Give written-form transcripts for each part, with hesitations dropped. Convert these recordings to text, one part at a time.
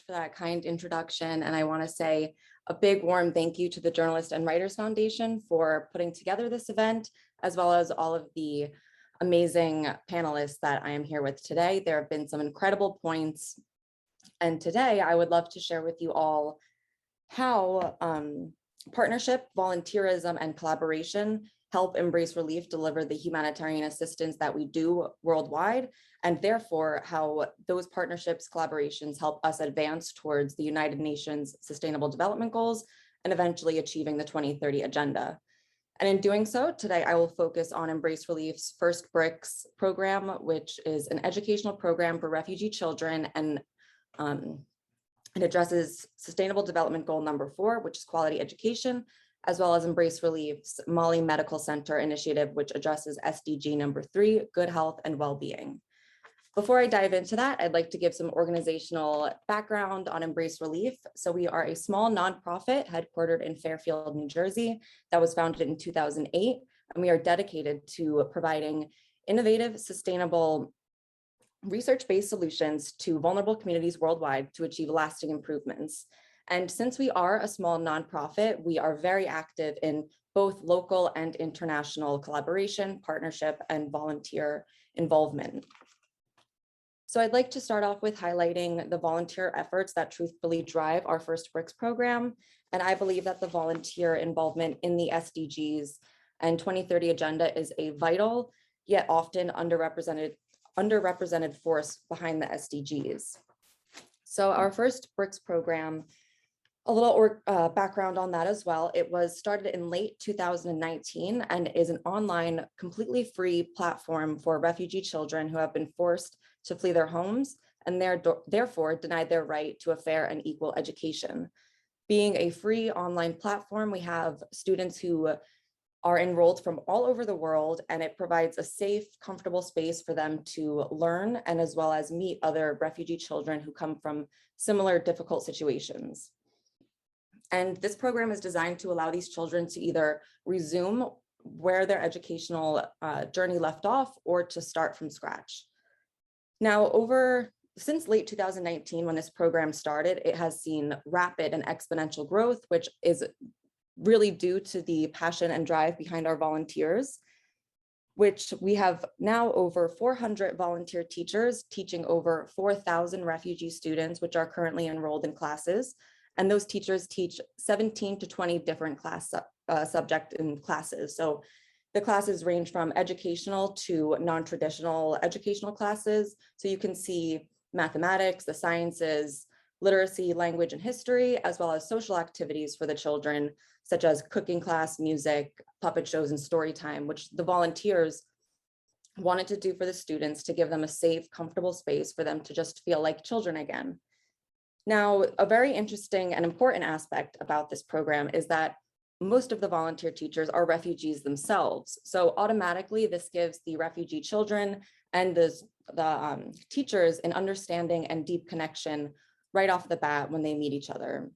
for that kind introduction. And I want to say a big warm thank you to the Journalist and Writers Foundation for putting together this event, as well as all of the amazing panelists that I am here with today. There have been some incredible points. And today I would love to share with you all how partnership, volunteerism, and collaboration help Embrace Relief deliver the humanitarian assistance that we do worldwide, and therefore how those partnerships, collaborations help us advance towards the United Nations Sustainable Development Goals and eventually achieving the 2030 Agenda. And in doing so, today I will focus on Embrace Relief's First Bricks program, which is an educational program for refugee children, and it addresses Sustainable Development Goal number 4, which is quality education, as well as Embrace Relief's Mali Medical Center initiative, which addresses SDG number 3, good health and well-being. Before I dive into that, I'd like to give some organizational background on Embrace Relief. So we are a small nonprofit headquartered in Fairfield, New Jersey, that was founded in 2008, and we are dedicated to providing innovative, sustainable, research-based solutions to vulnerable communities worldwide to achieve lasting improvements. And since we are a small nonprofit, we are very active in both local and international collaboration, partnership, and volunteer involvement. So I'd like to start off with highlighting the volunteer efforts that truthfully drive our First Bricks program. And I believe that the volunteer involvement in the SDGs and 2030 Agenda is a vital, yet often underrepresented force behind the SDGs. So our First Bricks program, a little background on that as well. It was started in late 2019 and is an online, completely free platform for refugee children who have been forced to flee their homes and therefore denied their right to a fair and equal education. Being a free online platform, we have students who are enrolled from all over the world, and it provides a safe, comfortable space for them to learn and as well as meet other refugee children who come from similar difficult situations. And this program is designed to allow these children to either resume where their educational journey left off or to start from scratch. Now, since late 2019, when this program started, it has seen rapid and exponential growth, which is really due to the passion and drive behind our volunteers, which we have now over 400 volunteer teachers teaching over 4,000 refugee students, which are currently enrolled in classes. And those teachers teach 17 to 20 different subject in classes. So the classes range from educational to non-traditional educational classes. So you can see mathematics, the sciences, literacy, language, and history, as well as social activities for the children, such as cooking class, music, puppet shows, and story time, which the volunteers wanted to do for the students to give them a safe, comfortable space for them to just feel like children again. Now, a very interesting and important aspect about this program is that most of the volunteer teachers are refugees themselves. So automatically, this gives the refugee children and the teachers an understanding and deep connection right off the bat when they meet each other.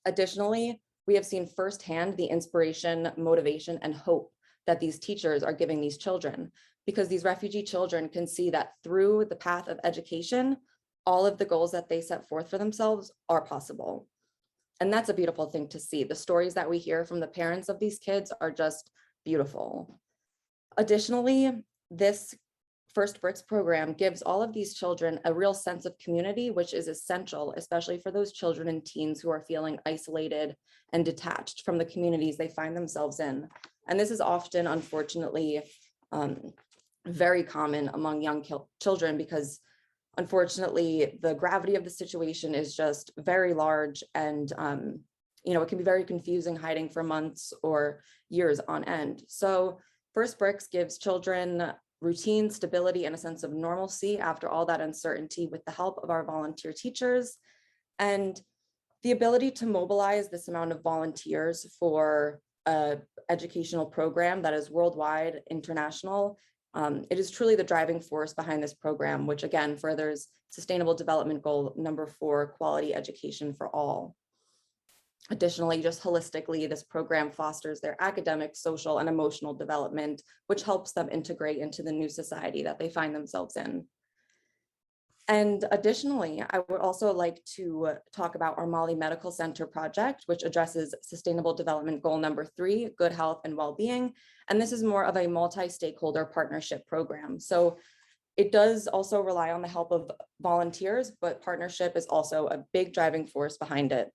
Additionally, we have seen firsthand the inspiration, motivation, and hope that these teachers are giving these children, because these refugee children can see that through the path of education, all of the goals that they set forth for themselves are possible. And that's a beautiful thing to see. The stories that we hear from the parents of these kids are just beautiful. Additionally, this First Bricks program gives all of these children a real sense of community, which is essential, especially for those children and teens who are feeling isolated and detached from the communities they find themselves in. And this is often, unfortunately, very common among young children, because unfortunately, the gravity of the situation is just very large, and it can be very confusing hiding for months or years on end. So First Bricks gives children routine, stability, and a sense of normalcy after all that uncertainty with the help of our volunteer teachers. And the ability to mobilize this amount of volunteers for an educational program that is worldwide, international, it is truly the driving force behind this program, which again furthers Sustainable Development Goal number 4, quality education for all. Additionally, just holistically, this program fosters their academic, social, and emotional development, which helps them integrate into the new society that they find themselves in. And additionally, I would also like to talk about our Mali Medical Center project, which addresses Sustainable Development Goal number 3, good health and well-being. And this is more of a multi-stakeholder partnership program. So it does also rely on the help of volunteers, but partnership is also a big driving force behind it.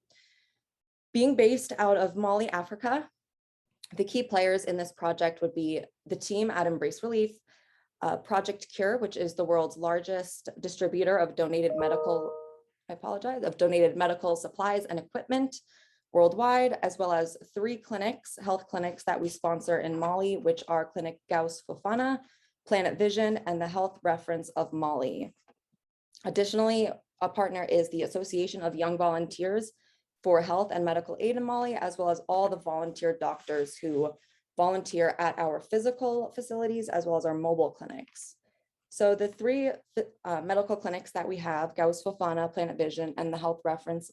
Being based out of Mali, Africa, the key players in this project would be the team at Embrace Relief, Project Cure, which is the world's largest distributor of donated medical supplies and equipment worldwide, as well as 3 clinics, health clinics that we sponsor in Mali, which are Clinic Gauss Fofana, Planet Vision, and the Health Reference of Mali. Additionally, a partner is the Association of Young Volunteers for Health and Medical Aid in Mali, as well as all the volunteer doctors who volunteer at our physical facilities, as well as our mobile clinics. So the 3 medical clinics that we have, Gauss Fofana, Planet Vision, and the Health Reference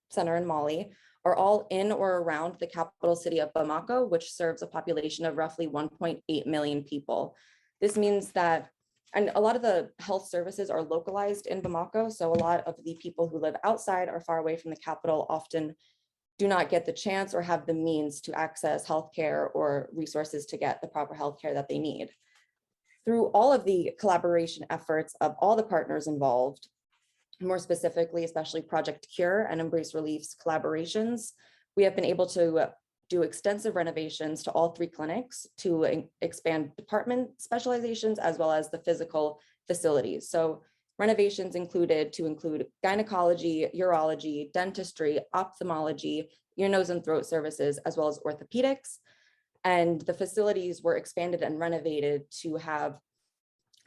Center in Mali, are all in or around the capital city of Bamako, which serves a population of roughly 1.8 million people. This means that, and a lot of the health services are localized in Bamako, so a lot of the people who live outside or far away from the capital often do not get the chance or have the means to access healthcare or resources to get the proper healthcare that they need. Through all of the collaboration efforts of all the partners involved, more specifically, especially Project Cure and Embrace Relief's collaborations, we have been able to do extensive renovations to all 3 clinics to expand department specializations as well as the physical facilities. So renovations include gynecology, urology, dentistry, ophthalmology, ear, nose, and throat services, as well as orthopedics. And the facilities were expanded and renovated to have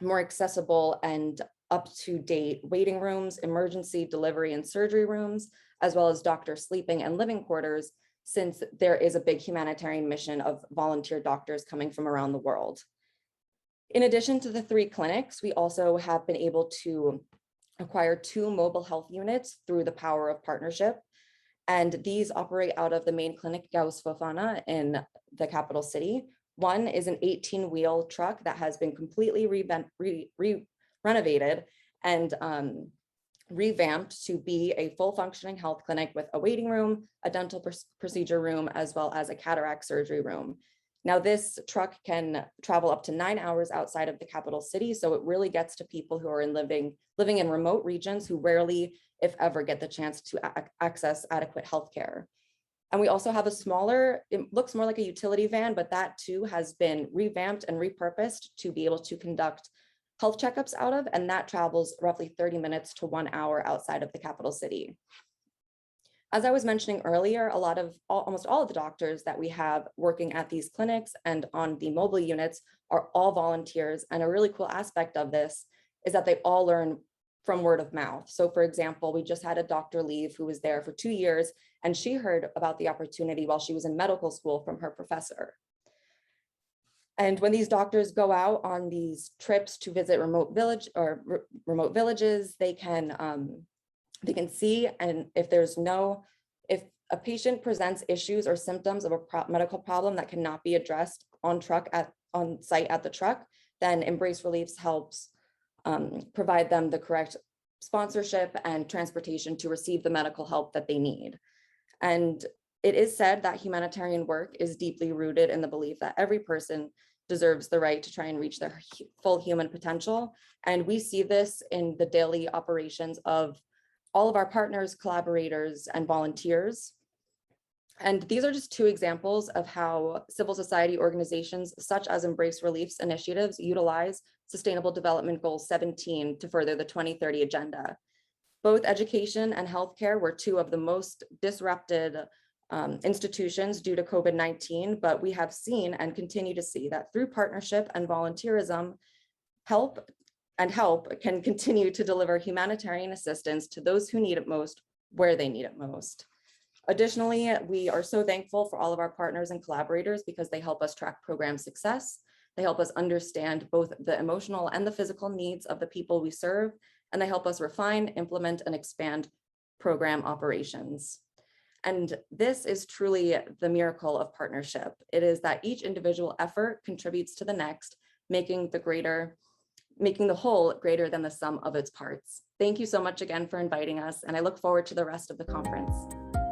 more accessible and up-to-date waiting rooms, emergency delivery and surgery rooms, as well as doctor sleeping and living quarters, since there is a big humanitarian mission of volunteer doctors coming from around the world. In addition to the 3 clinics, we also have been able to acquire 2 mobile health units through the power of partnership. And these operate out of the main clinic, Gauss Fofana, in the capital city. One is an 18-wheel truck that has been completely renovated and revamped to be a full functioning health clinic with a waiting room, a dental procedure room, as well as a cataract surgery room. Now, this truck can travel up to 9 hours outside of the capital city, so it really gets to people who are living in remote regions who rarely, if ever, get the chance to access adequate healthcare. And we also have a smaller, it looks more like a utility van, but that too has been revamped and repurposed to be able to conduct health checkups out of, and that travels roughly 30 minutes to 1 hour outside of the capital city. As I was mentioning earlier, almost all of the doctors that we have working at these clinics and on the mobile units are all volunteers. And a really cool aspect of this is that they all learn from word of mouth. So for example, we just had a doctor leave who was there for 2 years, and she heard about the opportunity while she was in medical school from her professor. And when these doctors go out on these trips to visit remote villages, they can see, and if a patient presents issues or symptoms of a medical problem that cannot be addressed on site at the truck, then Embrace Reliefs helps provide them the correct sponsorship and transportation to receive the medical help that they need. And it is said that humanitarian work is deeply rooted in the belief that every person deserves the right to try and reach their full human potential. And we see this in the daily operations of all of our partners, collaborators, and volunteers. And these are just 2 examples of how civil society organizations such as Embrace Relief's initiatives utilize Sustainable Development Goal 17 to further the 2030 agenda. Both education and healthcare were 2 of the most disrupted institutions due to COVID-19, but we have seen and continue to see that through partnership and volunteerism, help can continue to deliver humanitarian assistance to those who need it most, where they need it most. Additionally, we are so thankful for all of our partners and collaborators because they help us track program success. They help us understand both the emotional and the physical needs of the people we serve, and they help us refine, implement, and expand program operations. And this is truly the miracle of partnership. It is that each individual effort contributes to the next, making the greater making the whole greater than the sum of its parts. Thank you so much again for inviting us, and I look forward to the rest of the conference.